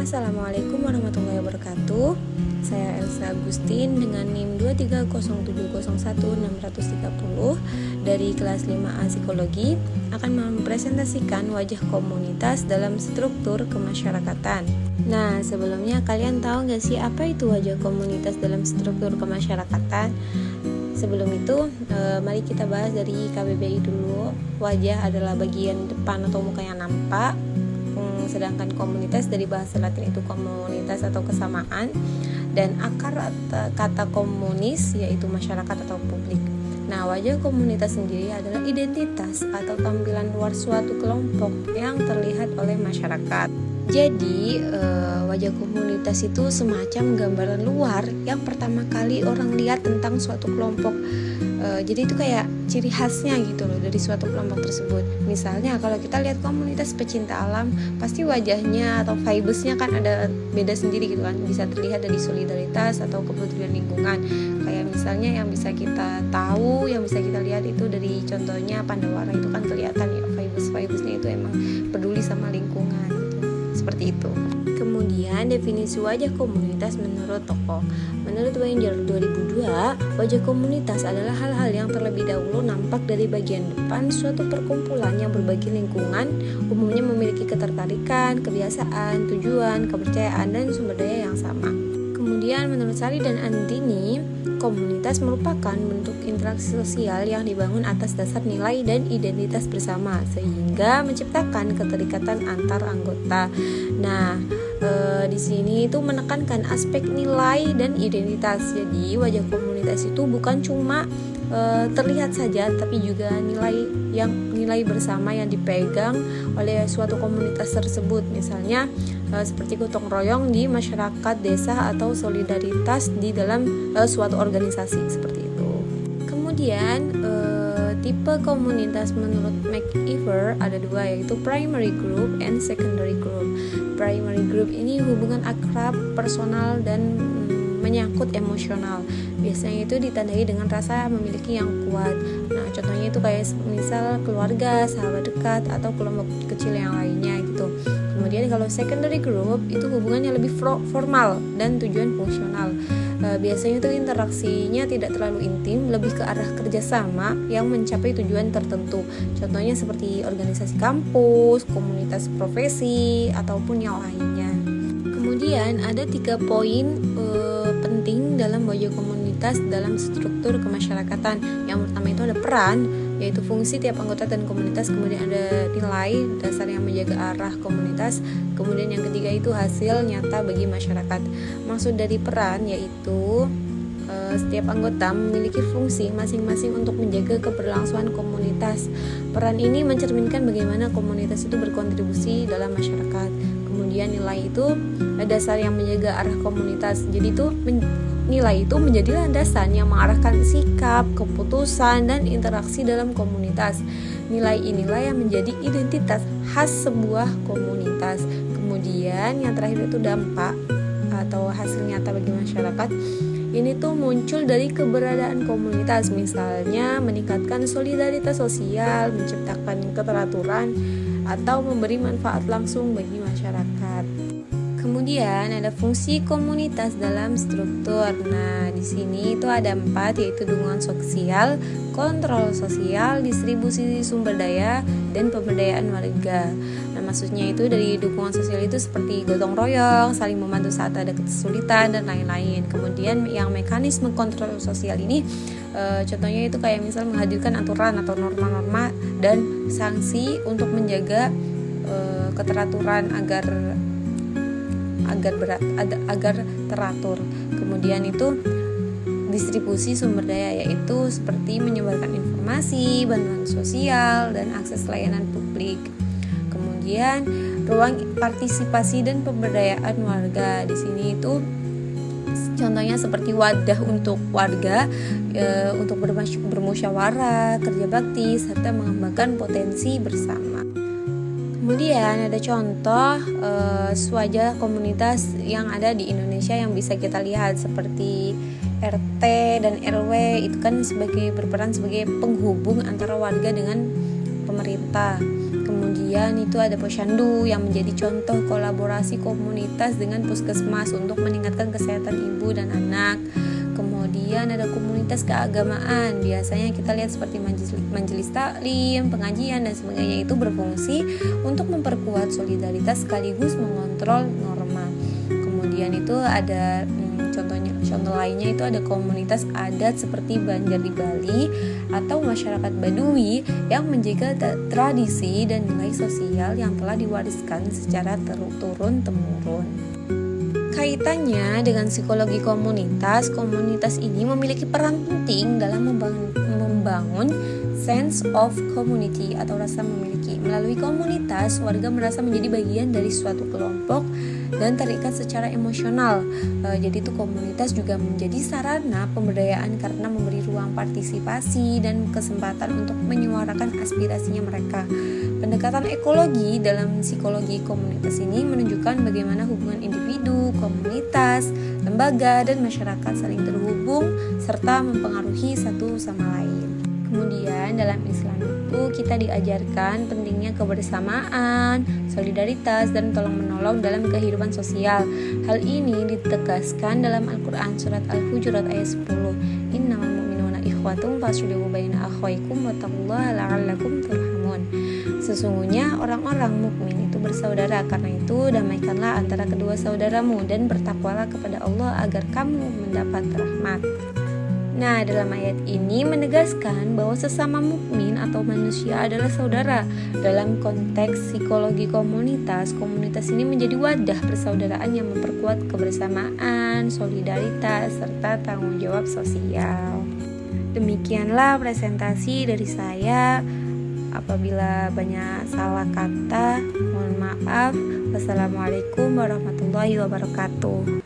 Assalamualaikum warahmatullahi wabarakatuh. Saya Elsa Agustin dengan NIM 230701630 dari kelas 5A Psikologi akan mempresentasikan wajah komunitas dalam struktur kemasyarakatan. Nah, sebelumnya kalian tahu nggak sih apa itu wajah komunitas dalam struktur kemasyarakatan? Sebelum itu, mari kita bahas dari KBBI dulu. Wajah adalah bagian depan atau muka yang nampak, sedangkan komunitas dari bahasa Latin itu komunitas atau kesamaan, dan akar kata komunis yaitu masyarakat atau publik. Nah, wajah komunitas sendiri adalah identitas atau tampilan luar suatu kelompok yang terlihat oleh masyarakat. Jadi, wajah komunitas itu semacam gambaran luar yang pertama kali orang lihat tentang suatu kelompok. Jadi itu kayak ciri khasnya gitu loh dari suatu kelompok tersebut. Misalnya kalau kita lihat komunitas pecinta alam, pasti wajahnya atau vibes-nya kan ada beda sendiri gitu kan. Bisa terlihat dari solidaritas atau kepedulian lingkungan. Kayak misalnya yang bisa kita tahu, yang bisa kita lihat itu dari contohnya Pandawara itu kan kelihatan ya vibes-vibesnya itu emang peduli sama lingkungan gitu. Seperti itu. Kemudian definisi wajah komunitas menurut tokoh. Menurut Wenger 2002, wajah komunitas adalah hal-hal yang terlebih dahulu nampak dari bagian depan suatu perkumpulan yang berbagi lingkungan, umumnya memiliki ketertarikan, kebiasaan, tujuan, kepercayaan, dan sumber daya yang sama. Kemudian menurut Sari dan Andini, komunitas merupakan bentuk interaksi sosial yang dibangun atas dasar nilai dan identitas bersama sehingga menciptakan keterikatan antar anggota. Nah, di sini itu menekankan aspek nilai dan identitas. Jadi wajah komunitas itu bukan cuma terlihat saja, tapi juga nilai bersama yang dipegang oleh suatu komunitas tersebut. Misalnya seperti gotong royong di masyarakat desa atau solidaritas di dalam suatu organisasi seperti itu. Kemudian tipe komunitas menurut McIver ada dua, yaitu primary group and secondary group. Primary group ini hubungan akrab, personal, dan menyangkut emosional. Biasanya itu ditandai dengan rasa memiliki yang kuat. Nah, contohnya itu kayak misal keluarga, sahabat dekat, atau kelompok kecil yang lainnya gitu. Kemudian kalau secondary group itu hubungannya lebih formal dan tujuan fungsional. Biasanya itu interaksinya tidak terlalu intim, lebih ke arah kerjasama yang mencapai tujuan tertentu. Contohnya seperti organisasi kampus, komunitas profesi, ataupun yang lainnya. Kemudian ada 3 poin penting dalam wajah komunitas dalam struktur kemasyarakatan. Yang pertama itu ada peran, yaitu fungsi tiap anggota dan komunitas. Kemudian ada nilai dasar yang menjaga arah komunitas. Kemudian yang ketiga itu hasil nyata bagi masyarakat. Maksud dari peran yaitu setiap anggota memiliki fungsi masing-masing untuk menjaga keberlangsungan komunitas. Peran ini mencerminkan bagaimana komunitas itu berkontribusi dalam masyarakat. Kemudian nilai itu dasar yang menjaga arah komunitas. Jadi itu nilai itu menjadi landasan yang mengarahkan sikap, keputusan, dan interaksi dalam komunitas. Nilai inilah yang menjadi identitas khas sebuah komunitas. Kemudian yang terakhir itu dampak atau hasil nyata bagi masyarakat. Ini tuh muncul dari keberadaan komunitas, misalnya meningkatkan solidaritas sosial, menciptakan keteraturan, atau memberi manfaat langsung bagi masyarakat. Kemudian ada fungsi komunitas dalam struktur. Nah, di sini itu ada 4, yaitu dukungan sosial, kontrol sosial, distribusi sumber daya, dan pemberdayaan warga. Nah, maksudnya itu dari dukungan sosial itu seperti gotong royong, saling membantu saat ada kesulitan, dan lain-lain. Kemudian yang mekanisme kontrol sosial ini contohnya itu kayak misal menghadirkan aturan atau norma-norma dan sanksi untuk menjaga keteraturan agar teratur. Kemudian itu distribusi sumber daya, yaitu seperti menyebarkan informasi, bantuan sosial, dan akses layanan publik. Kemudian ruang partisipasi dan pemberdayaan warga. Di sini itu contohnya seperti wadah untuk warga untuk bermusyawarah, kerja bakti, serta mengembangkan potensi bersama. Kemudian ada contoh wajah komunitas yang ada di Indonesia yang bisa kita lihat seperti RT dan RW. Itu kan berperan sebagai penghubung antara warga dengan pemerintah. Kemudian Kemudian itu ada posyandu yang menjadi contoh kolaborasi komunitas dengan puskesmas untuk meningkatkan kesehatan ibu dan anak. Kemudian ada komunitas keagamaan, biasanya kita lihat seperti majelis taklim, pengajian dan sebagainya, itu berfungsi untuk memperkuat solidaritas sekaligus mengontrol norma. Kemudian itu ada contoh lainnya itu ada komunitas adat seperti Banjar di Bali atau masyarakat Badui yang menjaga tradisi dan nilai sosial yang telah diwariskan secara turun-temurun. Kaitannya dengan psikologi komunitas ini memiliki peran penting dalam membangun sense of community atau rasa memiliki. Melalui komunitas, warga merasa menjadi bagian dari suatu kelompok dan terikat secara emosional. Jadi itu komunitas juga menjadi sarana pemberdayaan karena memberi ruang partisipasi dan kesempatan untuk menyuarakan aspirasinya mereka. Pendekatan ekologi dalam psikologi komunitas ini menunjukkan bagaimana hubungan individu, komunitas, lembaga, dan masyarakat saling terhubung serta mempengaruhi satu sama lain. Kemudian dalam Islam itu kita diajarkan pentingnya kebersamaan, solidaritas, dan tolong-menolong dalam kehidupan sosial. Hal ini ditegaskan dalam Al-Quran surat Al-Hujurat ayat 10. Innamal mu'minuna ikhwatum faslihu baina akhwaykum wattaqullaha la'allakum turhamun. Sesungguhnya orang-orang mukmin itu bersaudara, karena itu damaikanlah antara kedua saudaramu dan bertakwalah kepada Allah agar kamu mendapat rahmat. Nah, dalam ayat ini menegaskan bahwa sesama mukmin atau manusia adalah saudara. Dalam konteks psikologi komunitas ini menjadi wadah persaudaraan yang memperkuat kebersamaan, solidaritas, serta tanggung jawab sosial. Demikianlah presentasi dari saya. Apabila banyak salah kata, mohon maaf. Wassalamualaikum warahmatullahi wabarakatuh.